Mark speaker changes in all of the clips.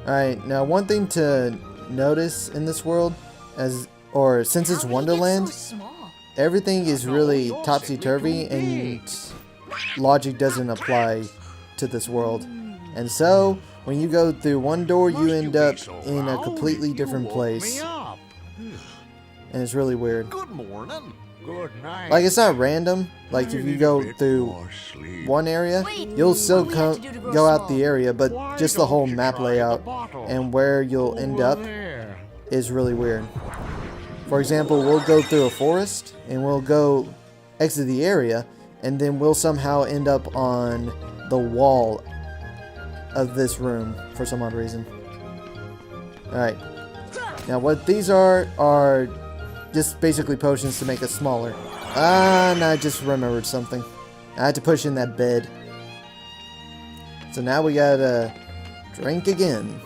Speaker 1: Alright, now one thing to notice in this world, since it's Wonderland, everything is really topsy-turvy and logic doesn't apply to this world. And so, when you go through one door, you end up in a completely different place. And it's really weird.
Speaker 2: Good morning. Good night.
Speaker 1: Like, it's not random. Like, if you go through one area, you'll still go out the area, but just the whole map layout and where you'll end up is really weird. For example, we'll go through a forest, and we'll go exit the area, and then we'll somehow end up on the wall of this room for some odd reason. Alright. Now, what these are just basically potions to make us smaller. And I just remembered something. I had to push in that bed. So now we gotta drink again.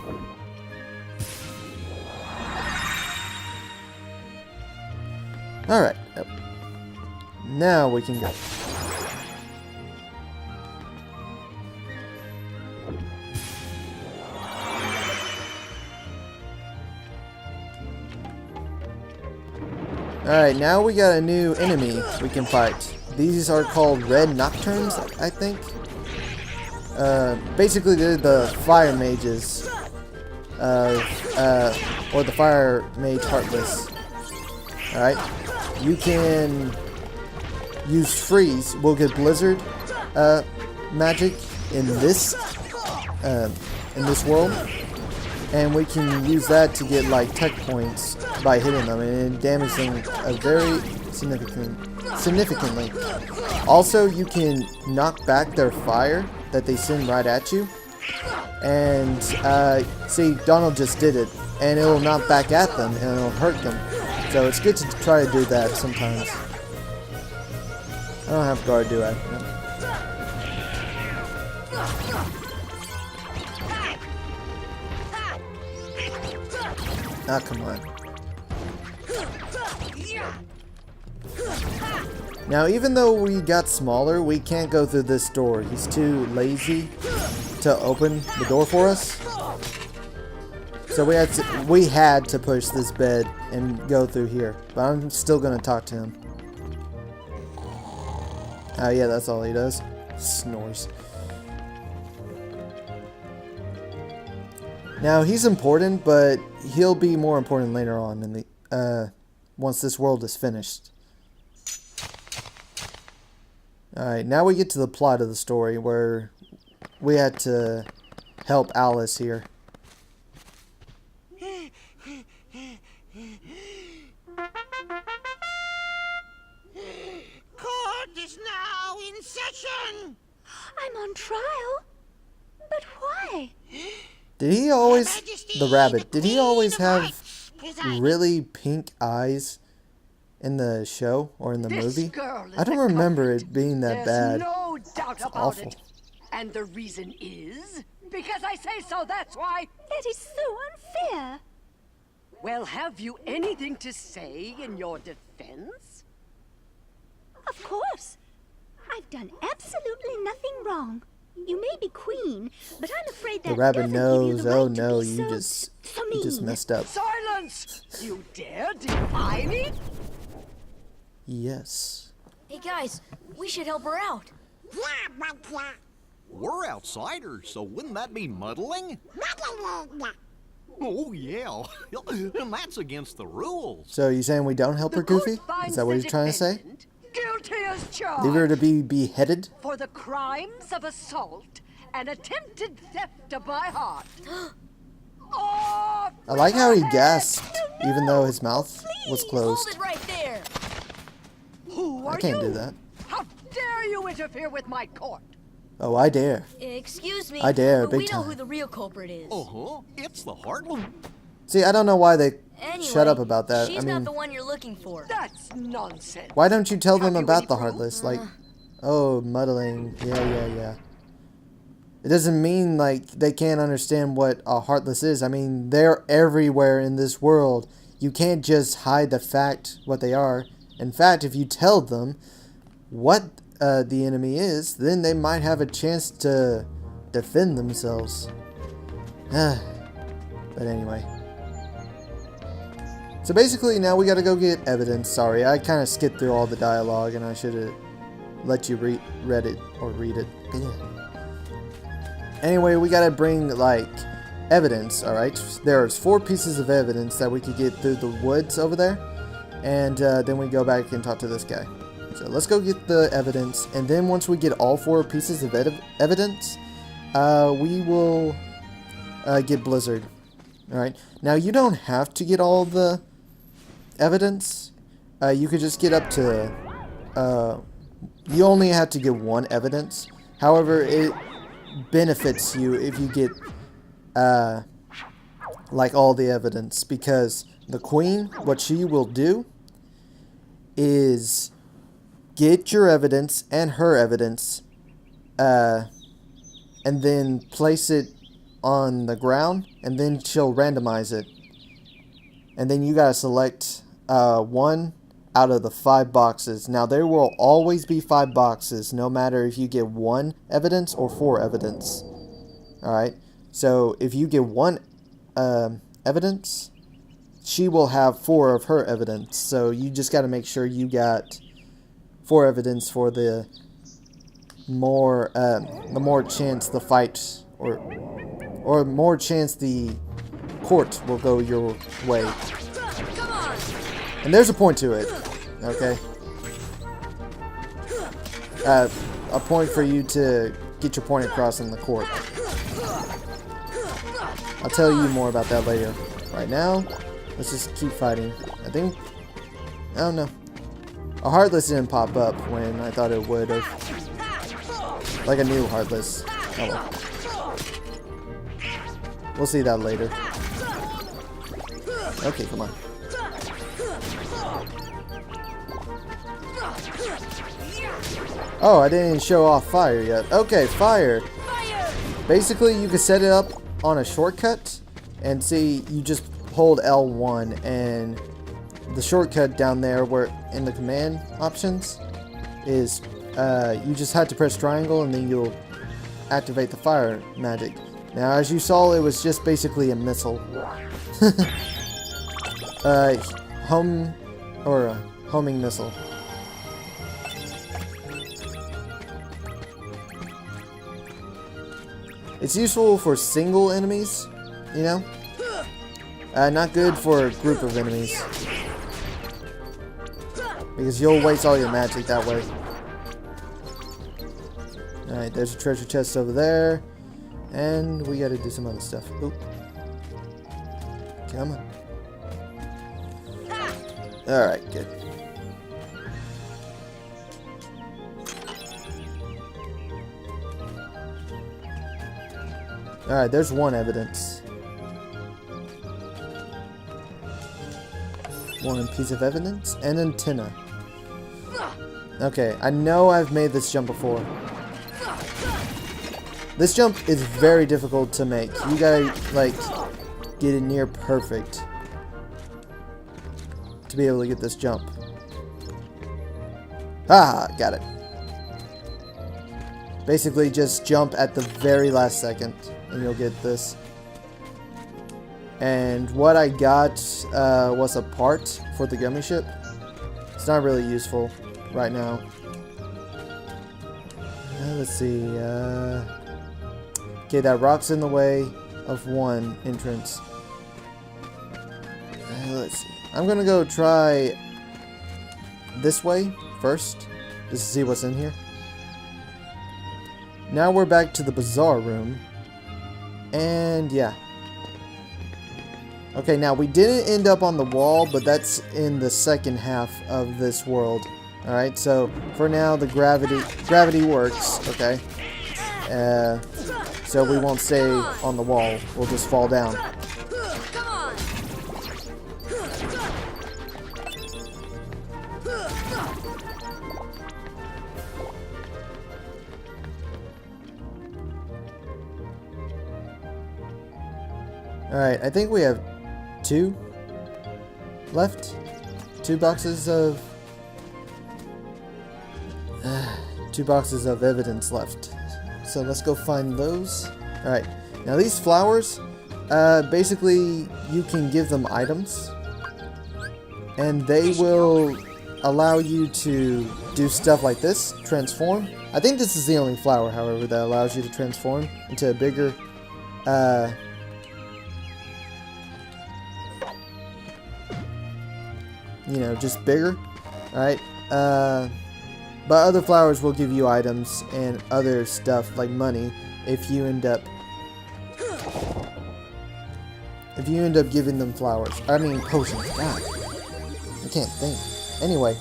Speaker 1: Alright. Now we can go. Alright, now we got a new enemy we can fight. These are called Red Nocturnes, I think. Basically they're the fire mages. Or the fire mage Heartless. Alright. You can use freeze. We'll get blizzard magic in this world. And we can use that to get like tech points by hitting them, and it damages them very significantly. Also, you can knock back their fire that they send right at you. And see, Donald just did it, and it will knock back at them, and it will hurt them. So it's good to try to do that sometimes. I don't have guard, do I? No. Ah, come on. Now, even though we got smaller, we can't go through this door. He's too lazy to open the door for us. So we had to push this bed and go through here. But I'm still gonna talk to him. Oh yeah, that's all he does. Snores. Now he's important, but he'll be more important later on in the once this world is finished. Alright, now we get to the plot of the story where we had to help Alice here.
Speaker 3: Court is now in session.
Speaker 4: I'm on trial? But why?
Speaker 1: Did he always, the rabbit, did he always have really pink eyes in the show or in the movie? I don't remember it being that bad.
Speaker 5: No doubt
Speaker 1: It's
Speaker 5: about
Speaker 1: awful.
Speaker 5: it. And the reason is because I say so, that's why.
Speaker 4: That is so unfair.
Speaker 5: Well, have you anything to say in your defense?
Speaker 4: Of course. I've done absolutely nothing wrong. You may be queen, but I'm afraid that
Speaker 1: The rabbit
Speaker 4: doesn't give you
Speaker 1: knows,
Speaker 4: the
Speaker 1: oh
Speaker 4: right to
Speaker 1: no,
Speaker 4: be
Speaker 1: you
Speaker 4: so
Speaker 1: just
Speaker 4: mean.
Speaker 1: messed up.
Speaker 5: Silence! You dare defy me?
Speaker 1: Yes.
Speaker 6: Hey guys, we should help her out.
Speaker 2: We're outsiders, so wouldn't that be muddling? Oh, yeah. And that's against the rules.
Speaker 1: So you saying we don't help her,
Speaker 5: The court
Speaker 1: Goofy?
Speaker 5: finds
Speaker 1: Is that what
Speaker 5: the
Speaker 1: you're trying to say?
Speaker 5: defendant guilty as charged
Speaker 1: Leave her to be beheaded?
Speaker 5: for the crimes of assault and attempted theft of my heart. Oh,
Speaker 1: I like how he gasped, even though his mouth was
Speaker 6: Hold
Speaker 1: closed.
Speaker 6: it right there.
Speaker 5: who are
Speaker 1: I can't
Speaker 5: you?
Speaker 1: do that.
Speaker 5: How dare you interfere with my court?
Speaker 1: Oh, I dare.
Speaker 6: Excuse me,
Speaker 1: I dare,
Speaker 6: but
Speaker 1: big
Speaker 6: we know
Speaker 1: time.
Speaker 6: who the real culprit is.
Speaker 2: Uh-huh. It's the Heartland.
Speaker 1: See, I don't know why they
Speaker 6: Anyway,
Speaker 1: shut up about that.
Speaker 6: She's
Speaker 1: I
Speaker 6: not
Speaker 1: mean,
Speaker 6: the one you're looking for.
Speaker 5: That's nonsense.
Speaker 1: why don't you tell them
Speaker 5: Have you
Speaker 1: about
Speaker 5: any
Speaker 1: the
Speaker 5: proof?
Speaker 1: Heartless? Like, oh, muddling. Yeah. It doesn't mean, like, they can't understand what a Heartless is. I mean, they're everywhere in this world. You can't just hide the fact what they are. In fact, if you tell them what the enemy is, then they might have a chance to defend themselves. But anyway. So basically now we gotta go get evidence. Sorry, I kind of skipped through all the dialogue and I should have let you read it. Anyway, we gotta bring like evidence, alright? There's 4 pieces of evidence that we could get through the woods over there. And then we go back and talk to this guy. So let's go get the evidence. And then once we get all 4 pieces of evidence, we will get Blizzard. Alright, now you don't have to get all the evidence. You could just get up to, you only have to get 1 evidence. However, it benefits you if you get, like all the evidence. Because the queen, what she will do is get your evidence and her evidence, and then place it on the ground, and then she'll randomize it. And then you gotta select 1 out of the 5 boxes. Now there will always be 5 boxes, no matter if you get 1 evidence or 4 evidence. Alright, so if you get 1 evidence, she will have 4 of her evidence. So you just gotta make sure you got 4 evidence for the more chance the fight or more chance the court will go your way. And there's a point to it, okay? A point for you to get your point across in the court. I'll tell you more about that later. Right now, let's just keep fighting. I don't know. A Heartless didn't pop up when I thought it would have. Like a new Heartless. Oh well. We'll see that later. Okay, come on. Oh, I didn't even show off fire yet. Okay, fire. Basically, you can set it up on a shortcut, and see, you just hold L1, and the shortcut down there where in the command options is you just have to press triangle, and then you'll activate the fire magic. Now, as you saw, it was just basically a missile. Homing missile. It's useful for single enemies, you know? Not good for a group of enemies. Because you'll waste all your magic that way. Alright, there's a treasure chest over there. And we gotta do some other stuff. Oop. Come on. Alright, good. Alright, there's 1 evidence. 1 piece of evidence. An antenna. Okay, I know I've made this jump before. This jump is very difficult to make. You gotta, like, get it near perfect to be able to get this jump. Ah, got it. Basically, just jump at the very last second, and you'll get this. And what I got was a part for the gummy ship. It's not really useful right now. Let's see. Okay, that rock's in the way of 1 entrance. Let's see. I'm gonna go try this way first, just to see what's in here. Now we're back to the bazaar room. And yeah. Okay, now we didn't end up on the wall, but that's in the second half of this world. Alright, so for now the gravity works, okay? So we won't stay on the wall, we'll just fall down. Alright, I think we have 2 left. 2 boxes of 2 boxes of evidence left. So let's go find those. Alright, now these flowers, basically you can give them items, and they will allow you to do stuff like this, transform. I think this is the only flower, however, that allows you to transform into a bigger, you know, just bigger, alright? But other flowers will give you items and other stuff like money if you end up giving them flowers. I mean potions. God, I can't think. Anyway,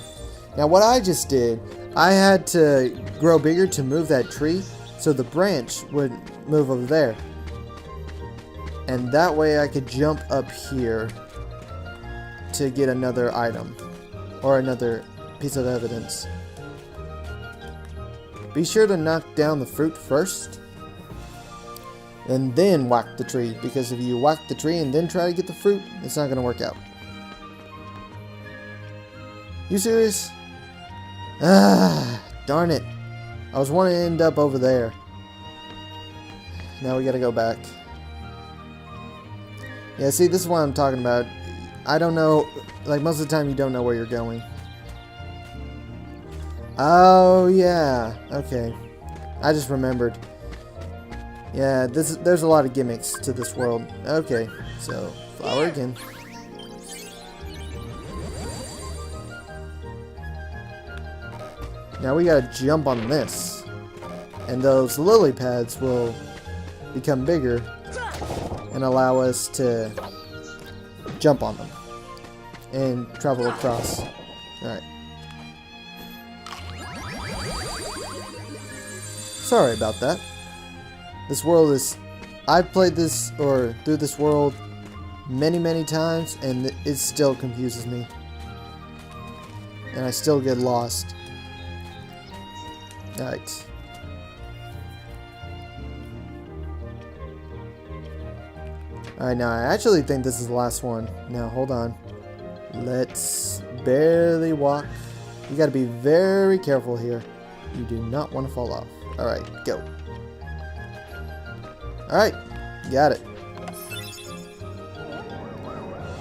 Speaker 1: now what I just did, I had to grow bigger to move that tree, so the branch would move over there, and that way I could jump up here to get another item or another piece of evidence. Be sure to knock down the fruit first and then whack the tree, because if you whack the tree and then try to get the fruit, it's not going to work out. You serious? Ah, darn it. I was wanting to end up over there. Now we gotta go back. Yeah, see, this is what I'm talking about. I don't know, like most of the time you don't know where you're going. Oh, yeah. Okay. I just remembered. Yeah, there's a lot of gimmicks to this world. Okay, so, flower again. Now we gotta jump on this. And those lily pads will become bigger and allow us to jump on them and travel across. Alright. Sorry about that. This world is... I've played this, or through this world many times, and it still confuses me. And I still get lost. Alright. Alright, now I actually think this is the last one. Now, hold on. Let's barely walk. You gotta be very careful here. You do not want to fall off. Alright, go. Alright, got it.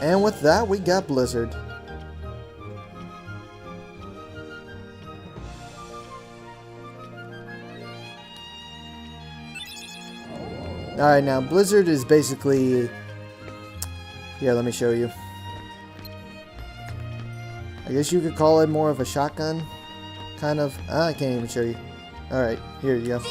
Speaker 1: And with that, we got Blizzard. Alright, now Blizzard is basically... Here, let me show you. I guess you could call it more of a shotgun. Kind of. I can't even show you. Alright, here you go.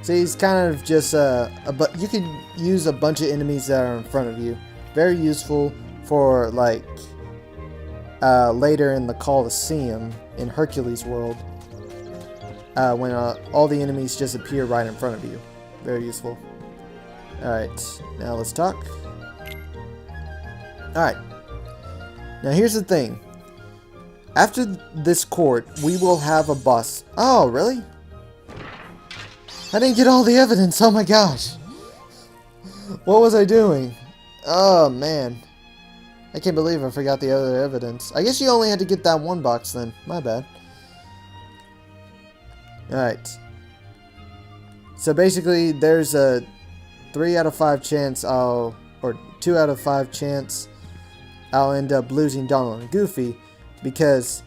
Speaker 1: See, it's kind of just but you could use a bunch of enemies that are in front of you. Very useful for, like, later in the Colosseum in Hercules World. When all the enemies just appear right in front of you. Very useful. Alright, now let's talk. Alright. Now here's the thing. After this court, we will have a boss. Oh, really? I didn't get all the evidence. Oh my gosh. What was I doing? Oh, man. I can't believe I forgot the other evidence. I guess you only had to get that one box then. My bad. Alright. So basically, there's a 3 out of 5 chance or 2 out of 5 chance I'll end up losing Donald and Goofy, because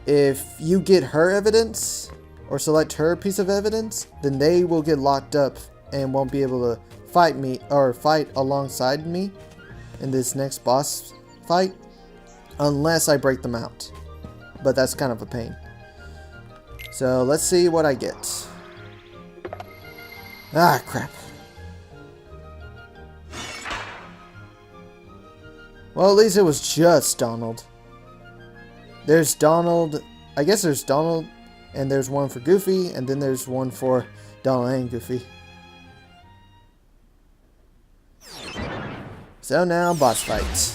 Speaker 1: if you get her evidence or select her piece of evidence, then they will get locked up and won't be able to fight me or fight alongside me in this next boss fight unless I break them out. But that's kind of a pain. So let's see what I get. Ah, crap. Well, at least it was just Donald. There's Donald. I guess there's Donald, and there's one for Goofy, and then there's one for Donald and Goofy. So now, boss fight.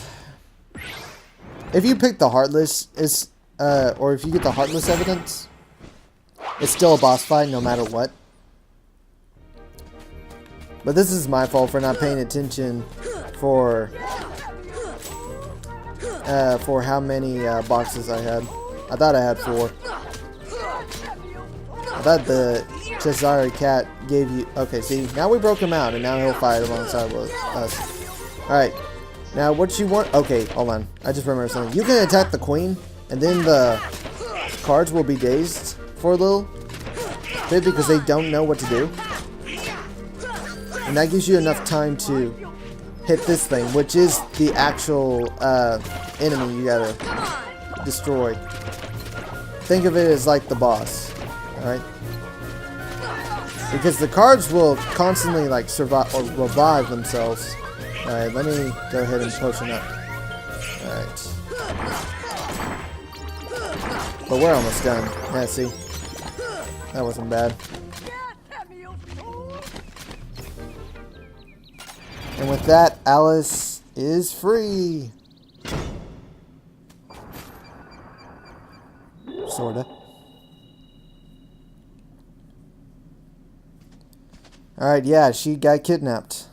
Speaker 1: If you pick the Heartless, or if you get the Heartless evidence, it's still a boss fight no matter what. But this is my fault for not paying attention for how many boxes I had. I thought I had 4. I thought the Cesare Cat gave you... Okay, see, now we broke him out, and now he'll fight alongside with us. Alright, now what you want... Okay, hold on. I just remembered something. You can attack the queen, and then the cards will be dazed for a little bit because they don't know what to do. And that gives you enough time to hit this thing, which is the actual enemy you gotta destroy. Think of it as like the boss, alright? Because the cards will constantly like survive or revive themselves. Alright, let me go ahead and potion up. Alright. But we're almost done. Yeah, see? That wasn't bad. And with that, Alice is free. Sorta. Alright, yeah, she got kidnapped.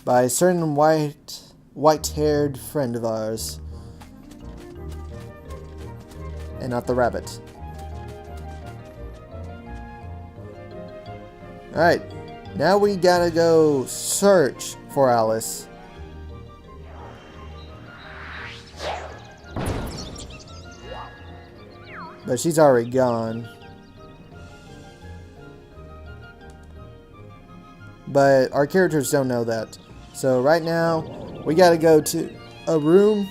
Speaker 1: By a certain white-haired friend of ours. And not the rabbit. Alright, now we gotta go search for Alice. But she's already gone. But our characters don't know that. So right now, we gotta go to a room,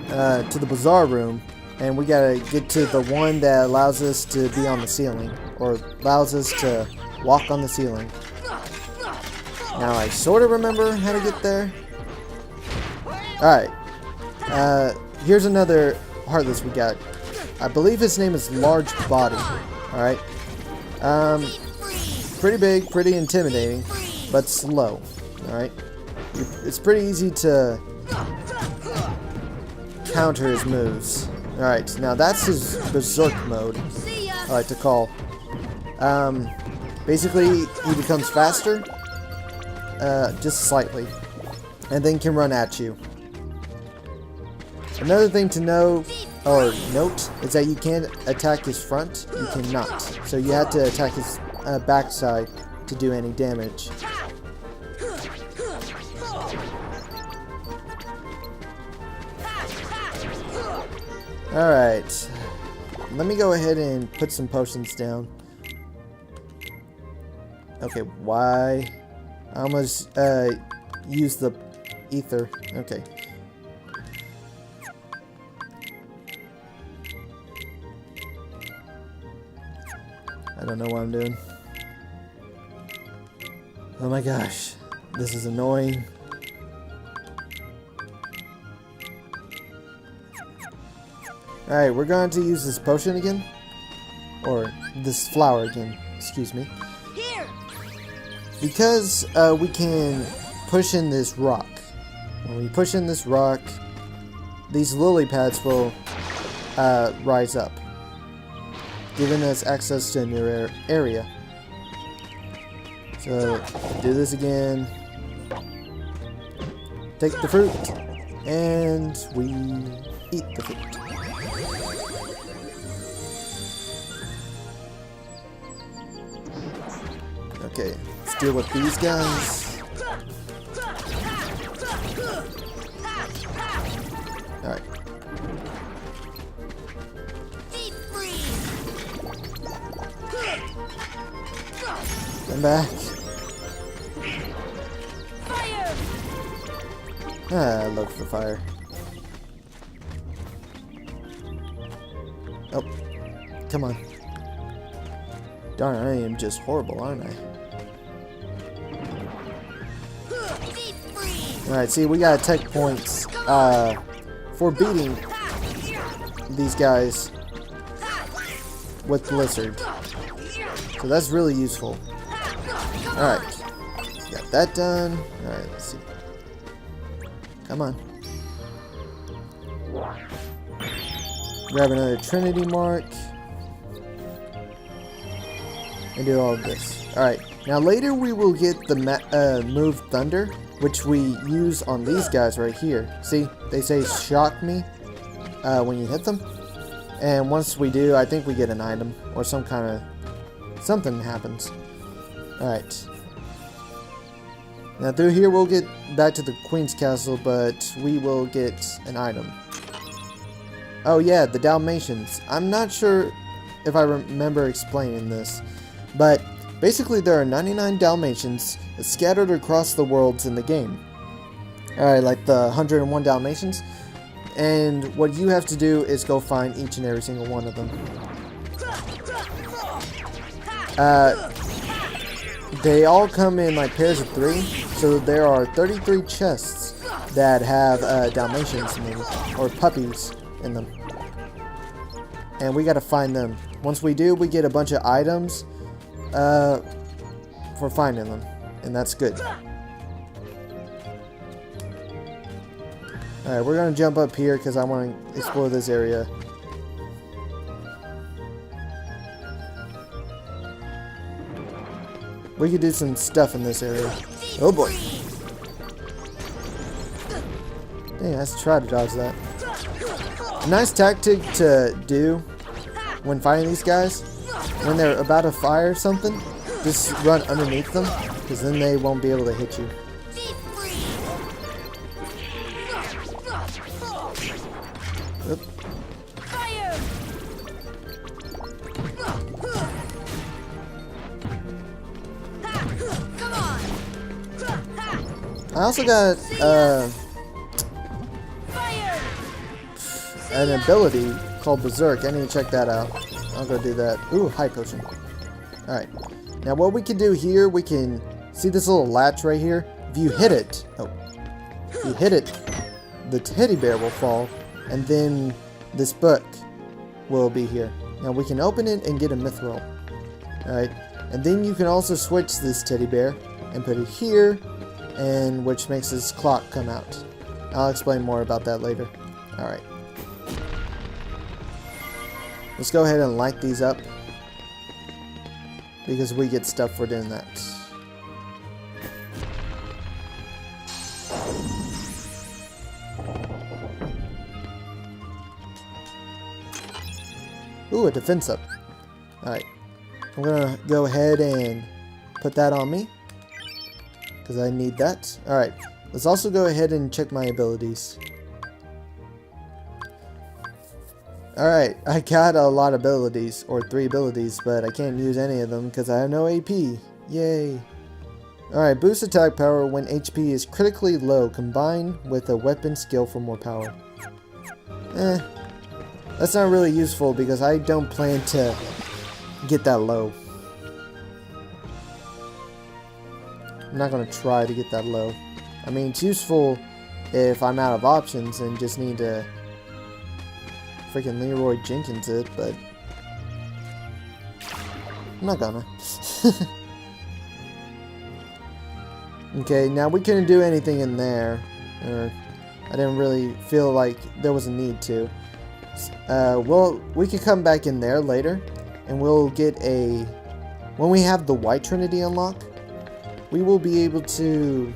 Speaker 1: to the bazaar room, and we gotta get to the one that allows us to be on the ceiling, or allows us to walk on the ceiling. Now I sort of remember how to get there. Alright. Here's another Heartless we got. I believe his name is Large Body. Alright. Pretty big, pretty intimidating, but slow. Alright. It's pretty easy to counter his moves. Alright, now that's his berserk mode, I like to call. Basically, he becomes faster, just slightly, and then can run at you. Another thing to know, or note, is that you can't attack his front, you cannot. So you have to attack his backside to do any damage. Alright, let me go ahead and put some potions down. Okay, why? I almost used the ether. Okay. I don't know what I'm doing. Oh my gosh, this is annoying. Alright, we're going to use this potion again. Or this flower again, excuse me.
Speaker 6: Here.
Speaker 1: Because we can push in this rock. When we push in this rock, these lily pads will rise up, giving us access to a new area. So, do this again. Take the fruit, and we eat the fruit. Okay, let's deal with these guys. Alright. Come back. Ah, I love the fire. Oh, come on. Darn, I am just horrible, aren't I? Alright, see, we got tech points for beating these guys with Blizzard. So that's really useful. Alright, got that done. Alright, let's see. Come on. Grab another Trinity Mark. And do all of this. Alright, now later we will get the move Thunder, which we use on these guys right here. See, they say shock me when you hit them. And once we do, I think we get an item or some kind of something happens. Alright. Now through here we'll get back to the Queen's Castle, but we will get an item. Oh yeah, the Dalmatians. I'm not sure if I remember explaining this, but basically there are 99 Dalmatians scattered across the worlds in the game. Alright, like the 101 Dalmatians. And what you have to do is go find each and every single one of them. They all come in like pairs of 3, so there are 33 chests that have Dalmatians in them, or puppies in them. And we gotta find them. Once we do, we get a bunch of items for finding them, and that's good. Alright, we're gonna jump up here because I want to explore this area. We could do some stuff in this area. Oh boy. Dang, let's try to dodge that. A nice tactic to do when fighting these guys, when they're about to fire something, just run underneath them, because then they won't be able to hit you. Oop. I also got an ability called Berserk. I need to check that out. I'll go do that. Ooh, high potion. Alright. Now what we can do here, we can see this little latch right here. If you hit it, if you hit it, the teddy bear will fall, and then this book will be here. Now we can open it and get a mithril. Alright. And then you can also switch this teddy bear and put it here, and which makes this clock come out. I'll explain more about that later. Alright. Let's go ahead and light these up, because we get stuff for doing that. Ooh, a defense up. Alright. I'm gonna go ahead and put that on me, because I need that. Alright. Let's also go ahead and check my abilities. Alright, I got a lot of abilities, or 3 abilities, but I can't use any of them because I have no AP. Yay! Alright, boost attack power when HP is critically low, combined with a weapon skill for more power. That's not really useful because I don't plan to get that low. I'm not going to try to get that low. I mean, it's useful if I'm out of options and just need to freaking Leroy Jenkins it, but I'm not gonna. Okay, now we couldn't do anything in there. I didn't really feel like there was a need to. Well, we could come back in there later, and we'll get a... When we have the White Trinity unlocked, we will be able to...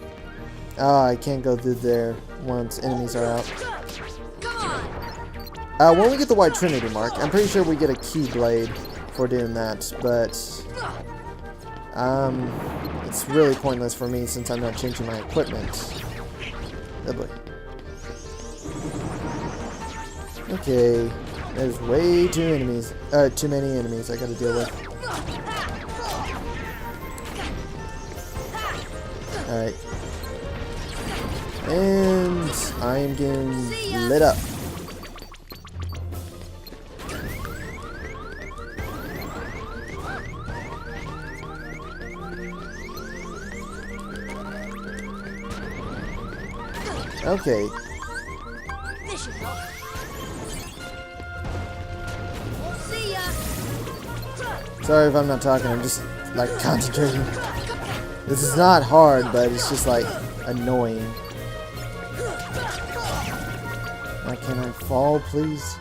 Speaker 1: I can't go through there once enemies are out. When we get the White Trinity mark, I'm pretty sure we get a Keyblade for doing that, but it's really pointless for me since I'm not changing my equipment. Oh boy. Okay, there's way too many enemies I gotta deal with. Alright. And I am getting lit up. Okay.
Speaker 6: This should help. See ya.
Speaker 1: Sorry if I'm not talking, I'm just like concentrating. This is not hard, but it's just like annoying. Why can't I fall, please?